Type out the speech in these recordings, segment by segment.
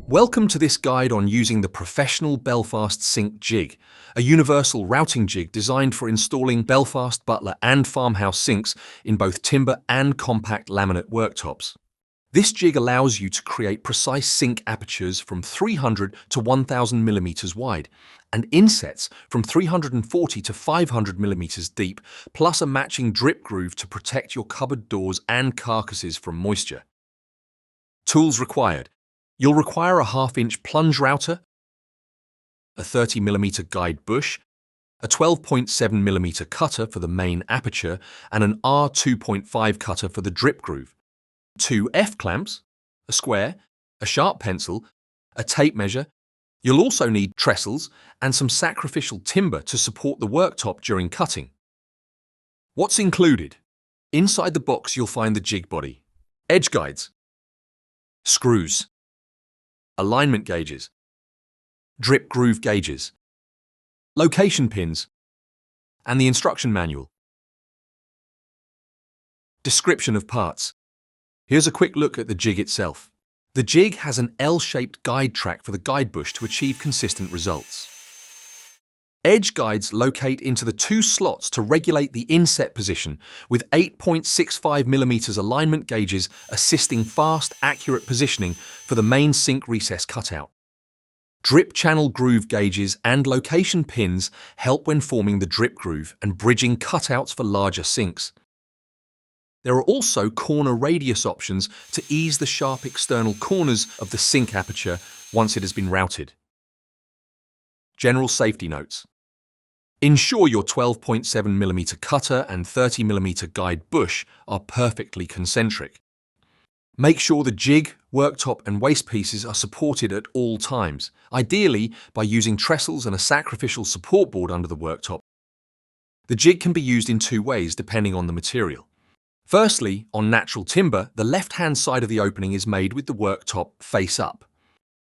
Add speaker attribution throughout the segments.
Speaker 1: Welcome to this guide on using the professional Belfast sink jig, a universal routing jig designed for installing Belfast, butler and farmhouse sinks in both timber and compact laminate worktops. This jig allows you to create precise sink apertures from 300 to 1000 millimeters wide and insets from 340 to 500 millimeters deep, plus a matching drip groove to protect your cupboard doors and carcasses from moisture. Tools required. You'll require a 1/2-inch plunge router, a 30mm guide bush, a 12.7mm cutter for the main aperture, and an R2.5 cutter for the drip groove, 2 F-clamps, a square, a sharp pencil, a tape measure. You'll also need trestles and some sacrificial timber to support the worktop during cutting. What's included? Inside the box you'll find the jig body, edge guides, screws, alignment gauges, drip groove gauges, location pins, and the instruction manual. Description of parts. Here's a quick look at the jig itself. The jig has an L-shaped guide track for the guide bush to achieve consistent results. Edge guides locate into the 2 slots to regulate the inset position, with 8.65mm alignment gauges assisting fast, accurate positioning for the main sink recess cutout. Drip channel groove gauges and location pins help when forming the drip groove and bridging cutouts for larger sinks. There are also corner radius options to ease the sharp external corners of the sink aperture once it has been routed. General safety notes. Ensure your 12.7mm cutter and 30mm guide bush are perfectly concentric. Make sure the jig, worktop and waste pieces are supported at all times, ideally by using trestles and a sacrificial support board under the worktop. The jig can be used in 2 ways depending on the material. Firstly, on natural timber, the left-hand side of the opening is made with the worktop face up.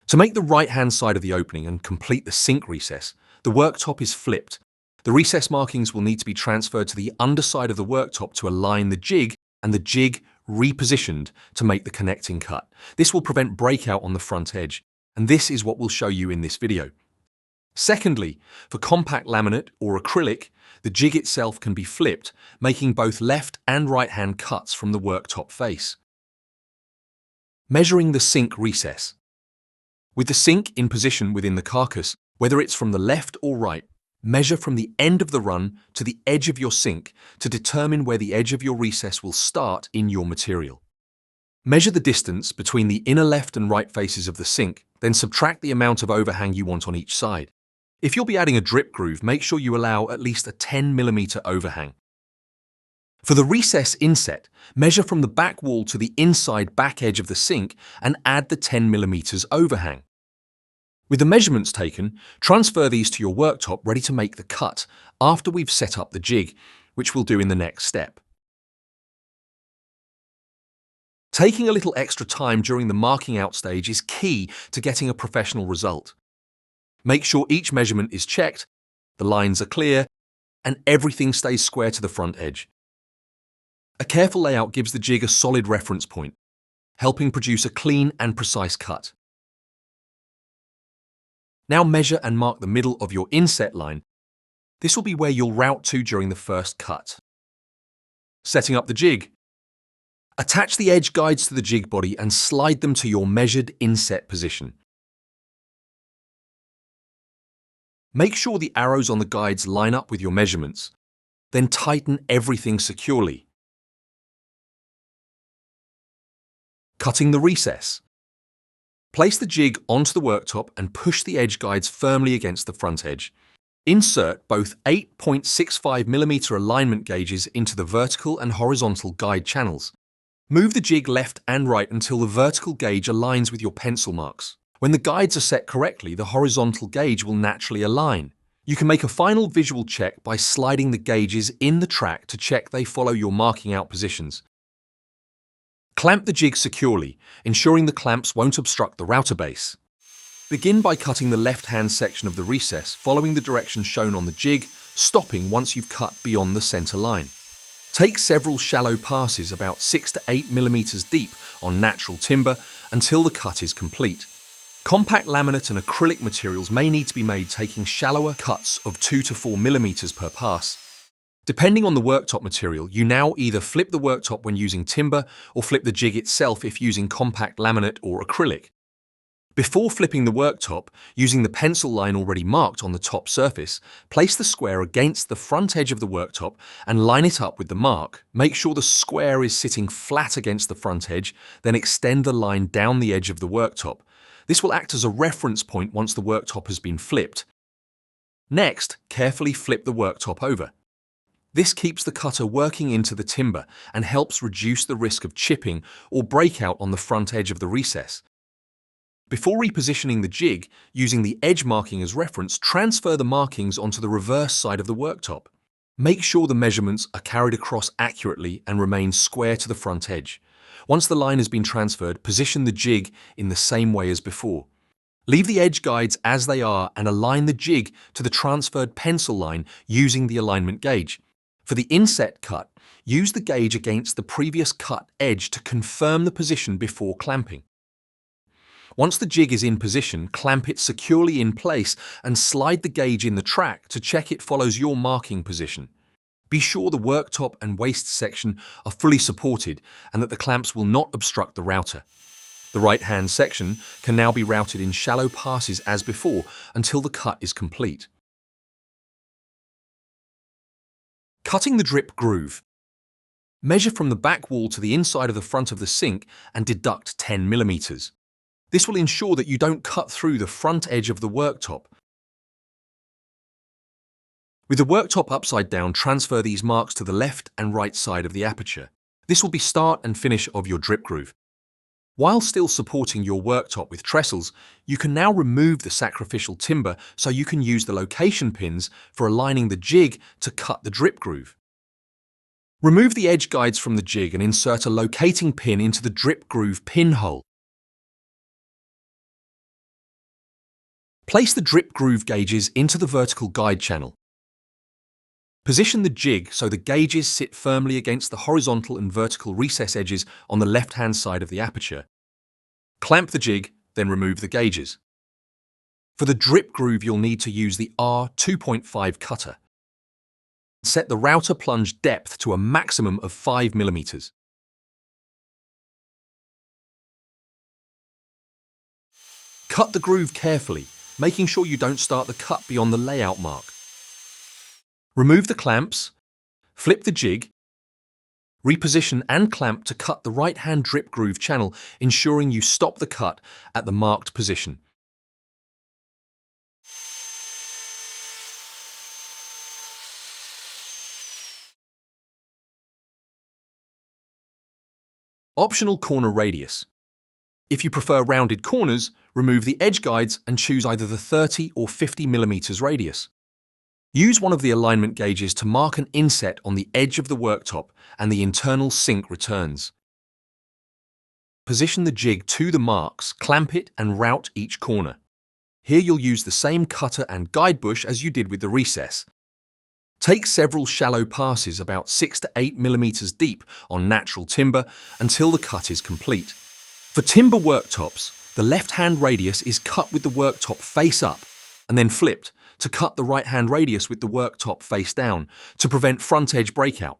Speaker 1: To make the right-hand side of the opening and complete the sink recess, the worktop is flipped. The recess markings will need to be transferred to the underside of the worktop to align the jig, and the jig repositioned to make the connecting cut. This will prevent breakout on the front edge, and this is what we'll show you in this video. Secondly, for compact laminate or acrylic, the jig itself can be flipped, making both left and right-hand cuts from the worktop face. Measuring the sink recess. With the sink in position within the carcass, whether it's from the left or right, measure from the end of the run to the edge of your sink to determine where the edge of your recess will start in your material. Measure the distance between the inner left and right faces of the sink, then subtract the amount of overhang you want on each side. If you'll be adding a drip groove, make sure you allow at least a 10mm overhang. For the recess inset, measure from the back wall to the inside back edge of the sink and add the 10mm overhang. With the measurements taken, transfer these to your worktop ready to make the cut after we've set up the jig, which we'll do in the next step. Taking a little extra time during the marking out stage is key to getting a professional result. Make sure each measurement is checked, the lines are clear, and everything stays square to the front edge. A careful layout gives the jig a solid reference point, helping produce a clean and precise cut. Now measure and mark the middle of your inset line. This will be where you'll route to during the first cut. Setting up the jig. Attach the edge guides to the jig body and slide them to your measured inset position. Make sure the arrows on the guides line up with your measurements. Then tighten everything securely. Cutting the recess. Place the jig onto the worktop and push the edge guides firmly against the front edge. Insert both 8.65mm alignment gauges into the vertical and horizontal guide channels. Move the jig left and right until the vertical gauge aligns with your pencil marks. When the guides are set correctly, the horizontal gauge will naturally align. You can make a final visual check by sliding the gauges in the track to check they follow your marking out positions. Clamp the jig securely, ensuring the clamps won't obstruct the router base. Begin by cutting the left-hand section of the recess, following the direction shown on the jig, stopping once you've cut beyond the center line. Take several shallow passes about 6 to 8mm deep on natural timber until the cut is complete. Compact laminate and acrylic materials may need to be made taking shallower cuts of 2 to 4 millimeters per pass. Depending on the worktop material, you now either flip the worktop when using timber or flip the jig itself if using compact laminate or acrylic. Before flipping the worktop, using the pencil line already marked on the top surface, place the square against the front edge of the worktop and line it up with the mark. Make sure the square is sitting flat against the front edge, then extend the line down the edge of the worktop. This will act as a reference point once the worktop has been flipped. Next, carefully flip the worktop over. This keeps the cutter working into the timber and helps reduce the risk of chipping or breakout on the front edge of the recess. Before repositioning the jig, using the edge marking as reference, transfer the markings onto the reverse side of the worktop. Make sure the measurements are carried across accurately and remain square to the front edge. Once the line has been transferred, position the jig in the same way as before. Leave the edge guides as they are and align the jig to the transferred pencil line using the alignment gauge. For the inset cut, use the gauge against the previous cut edge to confirm the position before clamping. Once the jig is in position, clamp it securely in place and slide the gauge in the track to check it follows your marking position. Be sure the worktop and waist section are fully supported and that the clamps will not obstruct the router. The right-hand section can now be routed in shallow passes as before until the cut is complete. Cutting the drip groove. Measure from the back wall to the inside of the front of the sink and deduct 10 millimeters. This will ensure that you don't cut through the front edge of the worktop. With the worktop upside down, transfer these marks to the left and right side of the aperture. This will be start and finish of your drip groove. While still supporting your worktop with trestles, you can now remove the sacrificial timber so you can use the location pins for aligning the jig to cut the drip groove. Remove the edge guides from the jig and insert a locating pin into the drip groove pinhole. Place the drip groove gauges into the vertical guide channel. Position the jig so the gauges sit firmly against the horizontal and vertical recess edges on the left-hand side of the aperture. Clamp the jig, then remove the gauges. For the drip groove, you'll need to use the R2.5 cutter. Set the router plunge depth to a maximum of 5 millimeters. Cut the groove carefully, making sure you don't start the cut beyond the layout mark. Remove the clamps, flip the jig, reposition and clamp to cut the right-hand drip groove channel, ensuring you stop the cut at the marked position. Optional corner radius. If you prefer rounded corners, remove the edge guides and choose either the 30 or 50 millimeters radius. Use one of the alignment gauges to mark an inset on the edge of the worktop and the internal sink returns. Position the jig to the marks, clamp it and route each corner. Here you'll use the same cutter and guide bush as you did with the recess. Take several shallow passes about 6 to 8 millimeters deep on natural timber until the cut is complete. For timber worktops, the left-hand radius is cut with the worktop face up and then flipped to cut the right-hand radius with the worktop face down to prevent front edge breakout.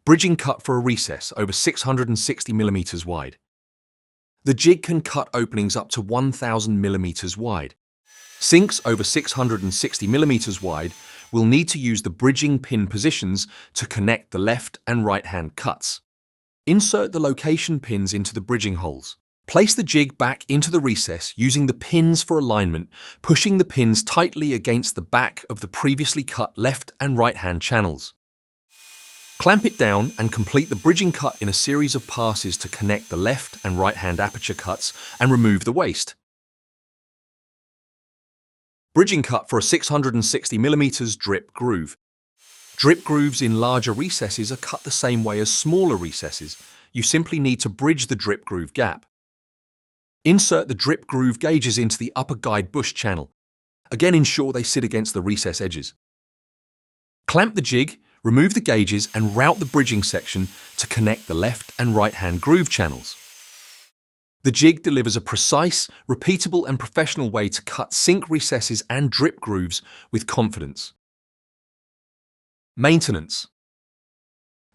Speaker 1: Bridging cut for a recess over 660 millimeters wide. The jig can cut openings up to 1,000 millimeters wide. Sinks over 660 millimeters wide will need to use the bridging pin positions to connect the left and right-hand cuts. Insert the location pins into the bridging holes. Place the jig back into the recess using the pins for alignment, pushing the pins tightly against the back of the previously cut left and right-hand channels. Clamp it down and complete the bridging cut in a series of passes to connect the left and right-hand aperture cuts and remove the waste. Bridging cut for a 660 millimeters drip groove. Drip grooves in larger recesses are cut the same way as smaller recesses. You simply need to bridge the drip groove gap. Insert the drip groove gauges into the upper guide bush channel. Again, ensure they sit against the recess edges. Clamp the jig, Remove the gauges and route the bridging section to connect the left and right-hand groove channels. The jig delivers a precise, repeatable and professional way to cut sync recesses and drip grooves with confidence. Maintenance.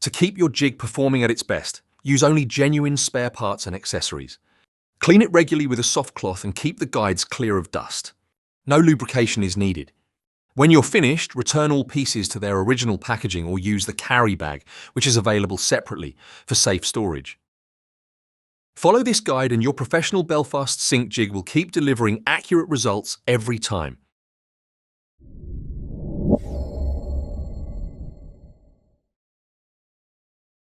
Speaker 1: To keep your jig performing at its best, use only genuine spare parts and accessories. Clean it regularly with a soft cloth and keep the guides clear of dust. No lubrication is needed. When you're finished, return all pieces to their original packaging or use the carry bag, which is available separately for safe storage. Follow this guide and your professional Belfast sync jig will keep delivering accurate results every time.